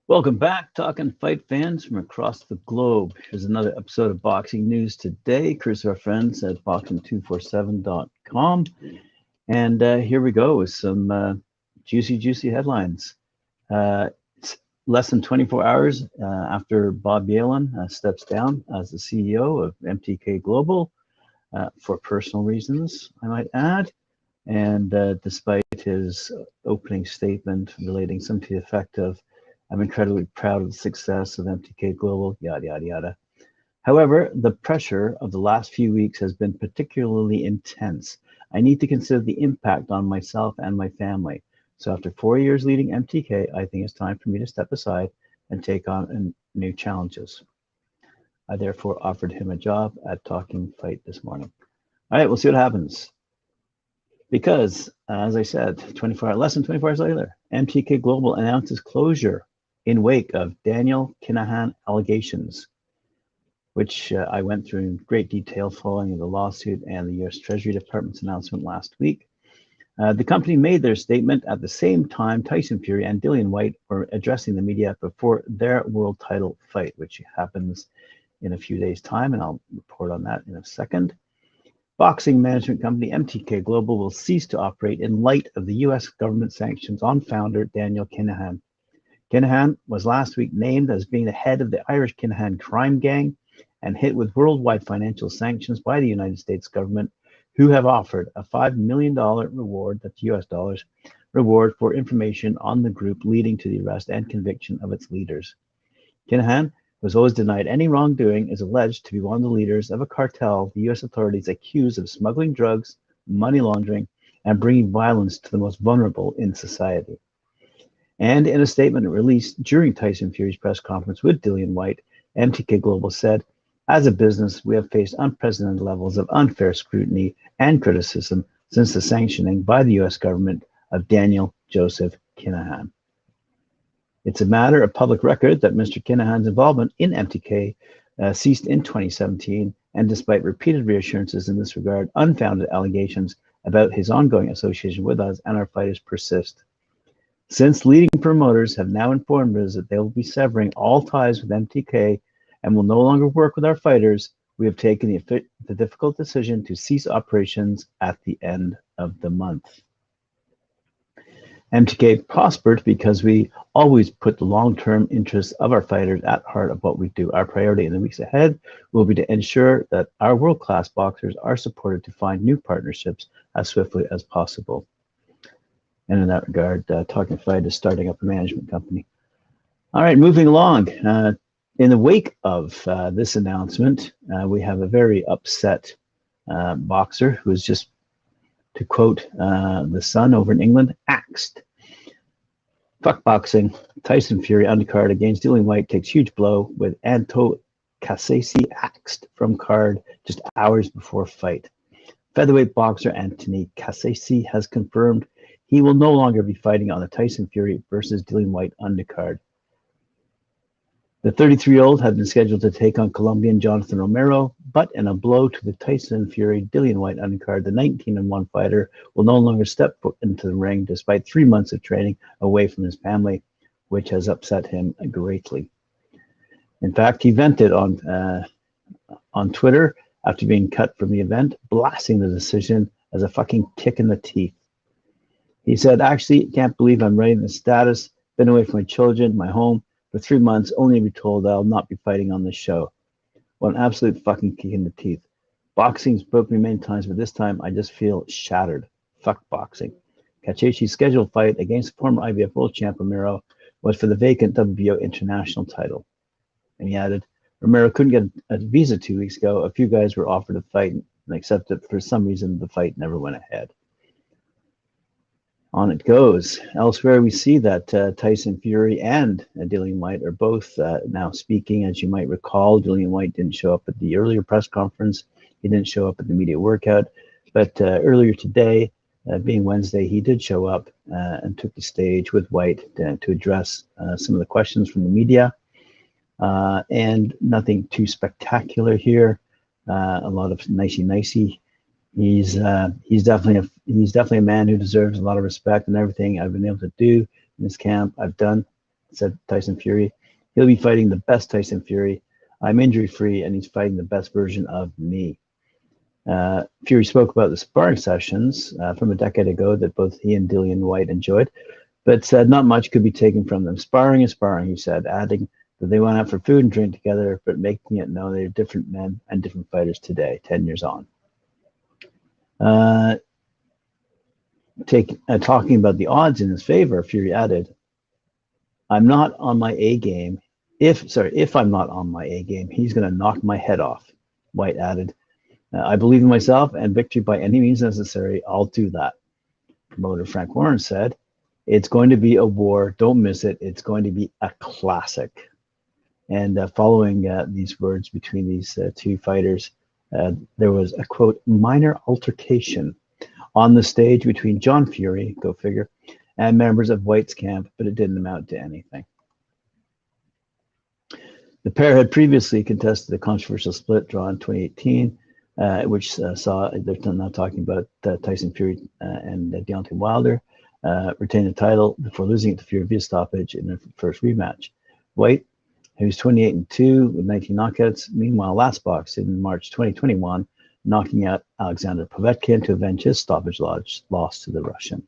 Welcome back, Talkin Fight fans from across the globe. Here's another episode of Boxing News Today. Courtesy of our friends at ep154.com. And here we go with some juicy headlines. It's less than 24 hours after Bob Yalen steps down as the CEO of MTK Global for personal reasons, I might add. And despite his opening statement relating something to the effect of, I'm incredibly proud of the success of MTK Global, yada, yada, yada. However, the pressure of the last few weeks has been particularly intense. I need to consider the impact on myself and my family. So after 4 years leading MTK, I think it's time for me to step aside and take on new challenges. I therefore offered him a job at Talking Fight this morning. All right, we'll see what happens. Because, as I said, less than 24 hours later, MTK Global announces closure in wake of Daniel Kinahan allegations, which I went through in great detail following the lawsuit and the U.S. Treasury Department's announcement last week. The company made their statement at the same time Tyson Fury and Dillon White were addressing the media before their world title fight, which happens in a few days' time, and I'll report on that in a second. Boxing management company MTK Global will cease to operate in light of the U.S. government sanctions on founder Daniel Kinahan. Kinahan was last week named as being the head of the Irish Kinahan crime gang and hit with worldwide financial sanctions by the United States government, who have offered a $5 million reward, that's US dollars, reward for information on the group leading to the arrest and conviction of its leaders. Kinahan, who has always denied any wrongdoing, is alleged to be one of the leaders of a cartel the U.S. authorities accuse of smuggling drugs, money laundering, and bringing violence to the most vulnerable in society. And in a statement released during Tyson Fury's press conference with Dillon White, MTK Global said, as a business, we have faced unprecedented levels of unfair scrutiny and criticism since the sanctioning by the U.S. government of Daniel Joseph Kinahan. It's a matter of public record that Mr. Kinahan's involvement in MTK ceased in 2017, and despite repeated reassurances in this regard, unfounded allegations about his ongoing association with us and our fighters persist. Since leading promoters have now informed us that they will be severing all ties with MTK and will no longer work with our fighters, we have taken the difficult decision to cease operations at the end of the month. MTK prospered because we always put the long-term interests of our fighters at heart of what we do. Our priority in the weeks ahead will be to ensure that our world-class boxers are supported to find new partnerships as swiftly as possible. And in that regard, Talkin Fight is starting up a management company. All right, moving along. In the wake of this announcement, we have a very upset boxer who is just, to quote the Sun over in England, axed. Fuck boxing. Tyson Fury undercard against Dillon White takes huge blow with Anto Cassasi axed from card just hours before fight. Featherweight boxer Anthony Cassasi has confirmed he will no longer be fighting on the Tyson Fury versus Dillon White undercard. The 33-year-old had been scheduled to take on Colombian Jonathan Romero, but in a blow to the Tyson Fury Dillian White undercard, the 19-1 fighter will no longer step foot into the ring despite 3 months of training away from his family, which has upset him greatly. In fact, he vented on Twitter after being cut from the event, blasting the decision as a fucking kick in the teeth. He said, actually, can't believe I'm writing this status, been away from my children, my home, for 3 months, only to be told that I'll not be fighting on this show. What an absolute fucking kick in the teeth. Boxing's broke me many times, but this time I just feel shattered. Fuck boxing. Cassasi's scheduled fight against former IBF world champ Romero was for the vacant WBO international title. And he added, Romero couldn't get a visa 2 weeks ago. A few guys were offered a fight and accepted. For some reason, the fight never went ahead. On it goes. Elsewhere, we see that Tyson Fury and Dillon White are both now speaking. As you might recall, Dillon White didn't show up at the earlier press conference. He didn't show up at the media workout. But earlier today, being Wednesday, he did show up and took the stage with Whyte to address some of the questions from the media. And nothing too spectacular here. A lot of nicey-nicey He's definitely a man who deserves a lot of respect, and everything I've been able to do in this camp I've done, said Tyson Fury. He'll be fighting the best Tyson Fury. I'm injury free, and he's fighting the best version of me. Fury spoke about the sparring sessions from a decade ago that both he and Dillon White enjoyed, but said not much could be taken from them. Sparring is sparring, he said, adding that they went out for food and drink together, but making it known they're different men and different fighters today, 10 years on. Talking about the odds in his favor, Fury added, I'm not on my A game. If I'm not on my A game, he's going to knock my head off. Whyte added, I believe in myself, and victory by any means necessary, I'll do that. Promoter Frank Warren said, it's going to be a war. Don't miss it. It's going to be a classic. And following these words between these two fighters, there was a, quote, minor altercation on the stage between John Fury, go figure, and members of Whyte's camp, but it didn't amount to anything. The pair had previously contested a controversial split draw in 2018, which saw, they're now talking about Tyson Fury and Deontay Wilder retain the title before losing it to Fury via stoppage in their first rematch. Whyte, who's 28-2 with 19 knockouts, meanwhile last boxed in March 2021, knocking out Alexander Povetkin to avenge his stoppage loss to the Russian.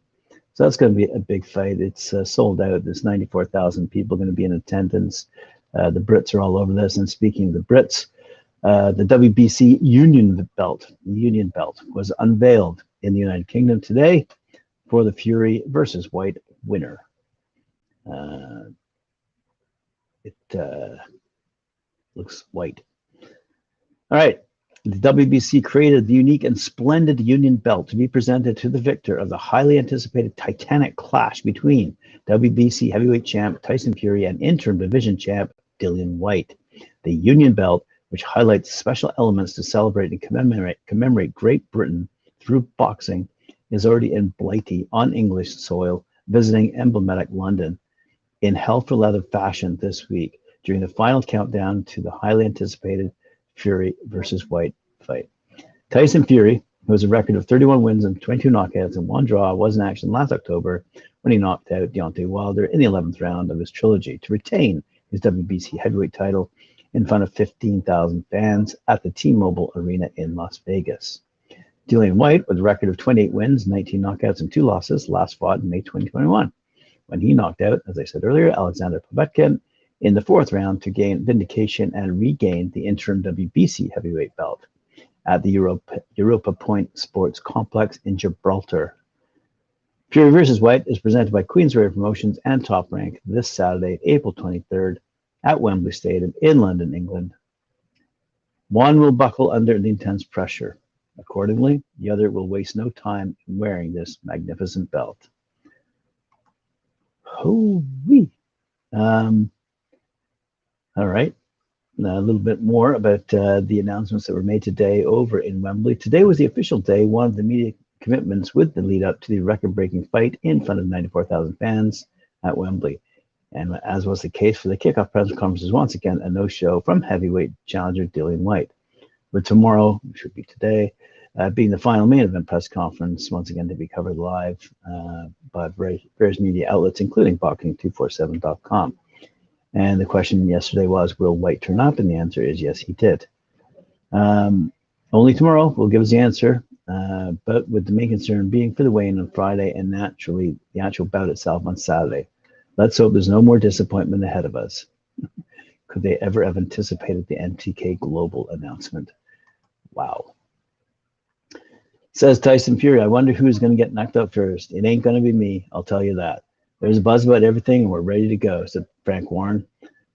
So that's going to be a big fight. It's sold out. There's 94,000 people going to be in attendance. The Brits are all over this. And speaking of the Brits, the WBC Union Belt was unveiled in the United Kingdom today for the Fury versus Whyte winner. It looks white. All right. The WBC created the unique and splendid Union Belt to be presented to the victor of the highly anticipated titanic clash between WBC heavyweight champ Tyson Fury and interim division champ Dillon White. The Union Belt, which highlights special elements to celebrate and commemorate Great Britain through boxing, is already in Blighty on English soil, visiting emblematic London in hell for leather fashion this week during the final countdown to the highly anticipated Fury versus Whyte fight. Tyson Fury, who has a record of 31 wins and 22 knockouts and 1 draw, was in action last October when he knocked out Deontay Wilder in the 11th round of his trilogy to retain his WBC heavyweight title in front of 15,000 fans at the T-Mobile Arena in Las Vegas. Dillon White, with a record of 28 wins, 19 knockouts, and 2 losses, last fought in May 2021, when he knocked out, as I said earlier, Alexander Povetkin in the 4th round to gain vindication and regain the interim WBC heavyweight belt at the Europa Point Sports Complex in Gibraltar. Fury vs. Whyte is presented by Queensrÿche Promotions and Top Rank this Saturday, April 23rd, at Wembley Stadium in London, England. One will buckle under the intense pressure. Accordingly, the other will waste no time in wearing this magnificent belt. Holy. All right. A little bit more about the announcements that were made today over in Wembley. Today was the official day, one of the media commitments with the lead up to the record-breaking fight in front of 94,000 fans at Wembley. And as was the case for the kickoff press conferences, once again, a no-show from heavyweight challenger Dillon White. With tomorrow, which should be today, being the final main event press conference, once again to be covered live by various media outlets, including boxing247.com. And the question yesterday was, will Whyte turn up? And the answer is yes, he did. Only tomorrow will give us the answer, but with the main concern being for the weigh-in on Friday and naturally the actual bout itself on Saturday. Let's hope there's no more disappointment ahead of us. Could they ever have anticipated the MTK Global announcement? Wow. Says Tyson Fury, I wonder who's going to get knocked out first. It ain't going to be me, I'll tell you that. There's a buzz about everything, and we're ready to go, said Frank Warren.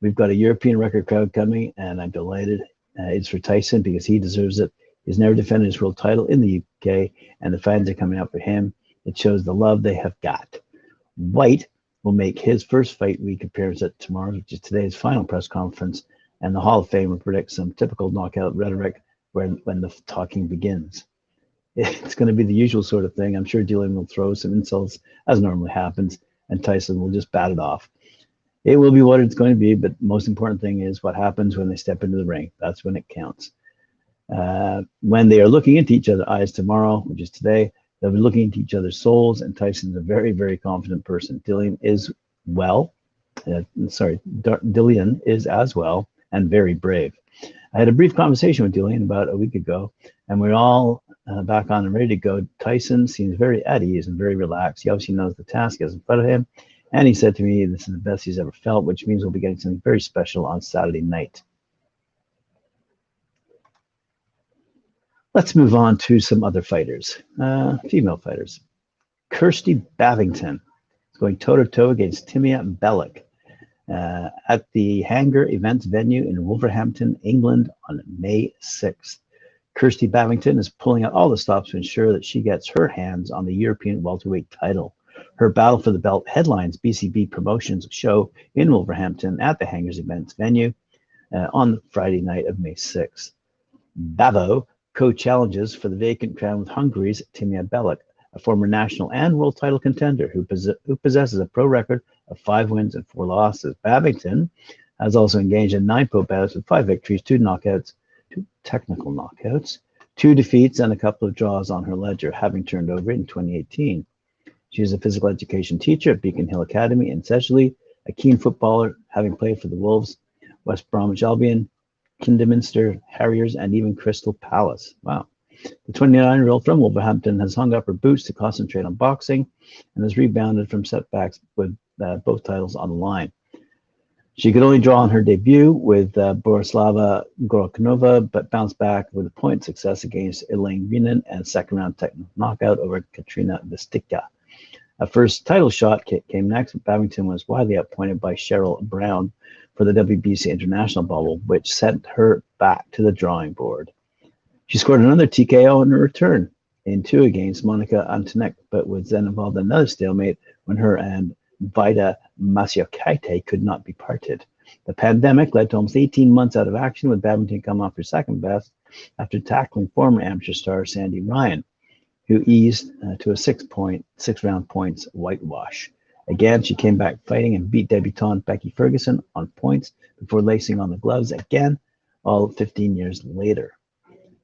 We've got a European record crowd coming, and I'm delighted. It's for Tyson because he deserves it. He's never defended his world title in the UK, and the fans are coming out for him. It shows the love they have got. Whyte will make his first fight week appearance at tomorrow, which is today's final press conference, and the Hall of Fame will predict some typical knockout rhetoric when the talking begins. It's going to be the usual sort of thing. I'm sure Dillian will throw some insults, as normally happens, and Tyson will just bat it off. It will be what it's going to be, but the most important thing is what happens when they step into the ring. That's when it counts. When they are looking into each other's eyes tomorrow, which is today, they'll be looking into each other's souls, and Tyson's a very, very confident person. Dillian is well. Dillian is as well and very brave. I had a brief conversation with Dillian about a week ago, and we're all back on and ready to go. Tyson seems very at ease and very relaxed. He obviously knows the task is in front of him, and he said to me this is the best he's ever felt, which means we'll be getting something very special on Saturday night. Let's move on to some other fighters, female fighters. Kirstie Bavington is going toe-to-toe against Timmy Bellick at the Hangar Events venue in Wolverhampton, England on May 6th. Kirstie Bavington is pulling out all the stops to ensure that she gets her hands on the European welterweight title. Her battle for the belt headlines BCB Promotions show in Wolverhampton at the Hangars Events venue on Friday night of May 6th. Bavo co-challenges for the vacant crown with Hungary's Timmy Bellick, a former national and world title contender who possesses a pro record of 5 wins and 4 losses. Babington has also engaged in 9 pro bouts with 5 victories, 2 knockouts, 2 technical knockouts, 2 defeats, and a couple of draws on her ledger, having turned over in 2018. She is a physical education teacher at Beacon Hill Academy in Sedgley, a keen footballer, having played for the Wolves, West Bromwich Albion, Kidderminster Harriers, and even Crystal Palace. Wow. The 29-year-old from Wolverhampton has hung up her boots to concentrate on boxing and has rebounded from setbacks with both titles on the line. She could only draw on her debut with Borislava Gorokhnova, but bounced back with a point success against Elaine Renan and second-round technical knockout over Katrina Vistica. A first title shot came next, but Babington was widely outpointed by Cheryl Brown for the WBC International bubble, which sent her back to the drawing board. She scored another TKO in her return in 2 against Monica Antonek, but was then involved in another stalemate when her and Vida Masiakaite could not be parted. The pandemic led to almost 18 months out of action, with Babington coming off her second best after tackling former amateur star Sandy Ryan, who eased to a 6-round points whitewash. Again, she came back fighting and beat debutante Becky Ferguson on points before lacing on the gloves again, all 15 years later.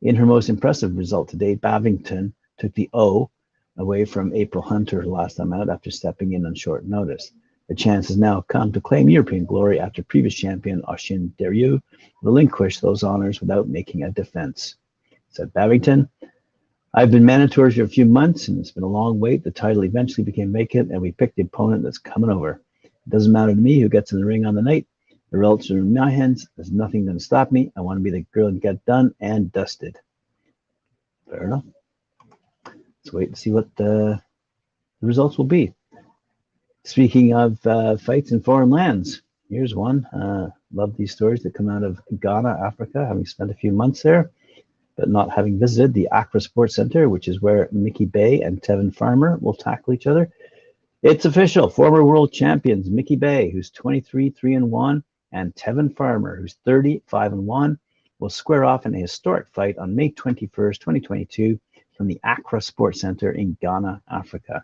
In her most impressive result to date, Babington took the O away from April Hunter last time out after stepping in on short notice. The chance has now come to claim European glory after previous champion Oshin Deryu relinquished those honors without making a defense. Said Babington, I've been mandatory for a few months, and it's been a long wait. The title eventually became vacant, and we picked the opponent that's coming over. It doesn't matter to me who gets in the ring on the night. The results are in my hands. There's nothing going to stop me. I want to be the girl and get done and dusted. Fair enough. Let's wait and see what the results will be. Speaking of fights in foreign lands, here's one. Love these stories that come out of Ghana, Africa, having spent a few months there, but not having visited the Accra Sports Center, which is where Mickey Bay and Tevin Farmer will tackle each other. It's official. Former world champions Mickey Bay, who's 23-3-1, and Tevin Farmer, who's 30-5-1, will square off in a historic fight on May 21st, 2022, from the Accra Sports Center in Ghana, Africa.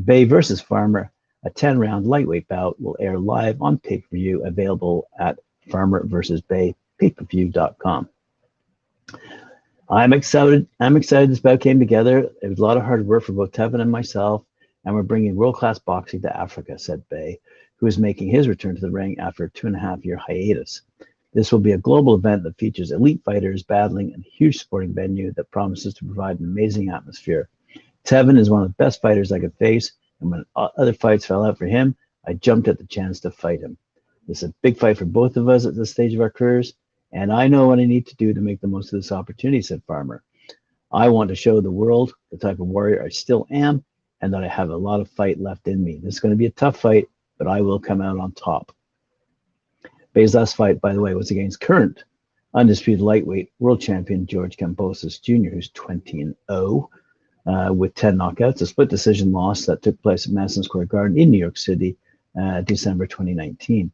Bay versus Farmer, a 10-round lightweight bout, will air live on pay-per-view, available at farmerversusBay.payperview.com. I'm excited this bout came together. It was a lot of hard work for both Tevin and myself, and we're bringing world-class boxing to Africa, said Bay, who is making his return to the ring after a 2.5-year hiatus. This will be a global event that features elite fighters battling in a huge sporting venue that promises to provide an amazing atmosphere. Tevin is one of the best fighters I could face, and when other fights fell out for him, I jumped at the chance to fight him. This is a big fight for both of us at this stage of our careers, and I know what I need to do to make the most of this opportunity, said Farmer. I want to show the world the type of warrior I still am, and that I have a lot of fight left in me. This is going to be a tough fight, but I will come out on top. Bay's last fight, by the way, was against current undisputed lightweight world champion George Kambosos Jr., who's 20-0 with 10 knockouts, a split decision loss that took place at Madison Square Garden in New York City, December 2019.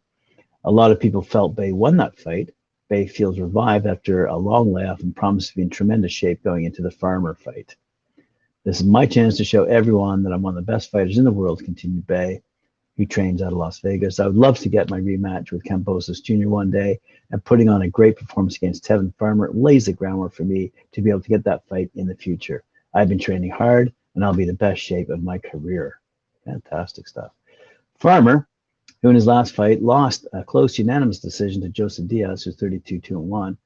A lot of people felt Bay won that fight. Bay feels revived after a long layoff and promised to be in tremendous shape going into the Farmer fight. This is my chance to show everyone that I'm one of the best fighters in the world, continued Bay. He trains out of Las Vegas. I would love to get my rematch with Kambosos Jr. one day, and putting on a great performance against Tevin Farmer lays the groundwork for me to be able to get that fight in the future. I've been training hard, and I'll be in the best shape of my career. Fantastic stuff. Farmer, who in his last fight lost a close unanimous decision to Joseph Diaz, who's 32-2-1,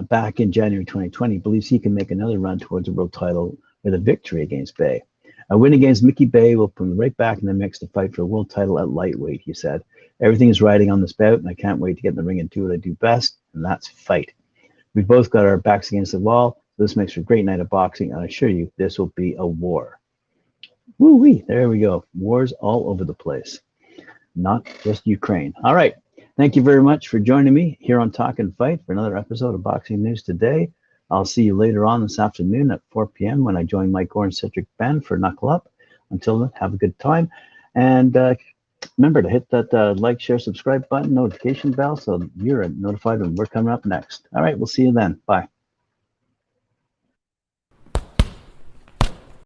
back in January 2020, believes he can make another run towards a world title with a victory against Bay. A win against Mickey Bay will put me right back in the mix to fight for a world title at lightweight, he said. Everything is riding on this bout, and I can't wait to get in the ring and do what I do best, and that's fight. We've both got our backs against the wall, so this makes for a great night of boxing, and I assure you, this will be a war. Woo-wee, there we go. Wars all over the place, not just Ukraine. All right. Thank you very much for joining me here on Talkin' Fight for another episode of Boxing News Today. I'll see you later on this afternoon at 4 p.m. when I join Mike Gore and Cedric Ben for Knuckle Up. Until then, have a good time. And remember to hit that like, share, subscribe button, notification bell so you're notified when we're coming up next. All right, we'll see you then. Bye.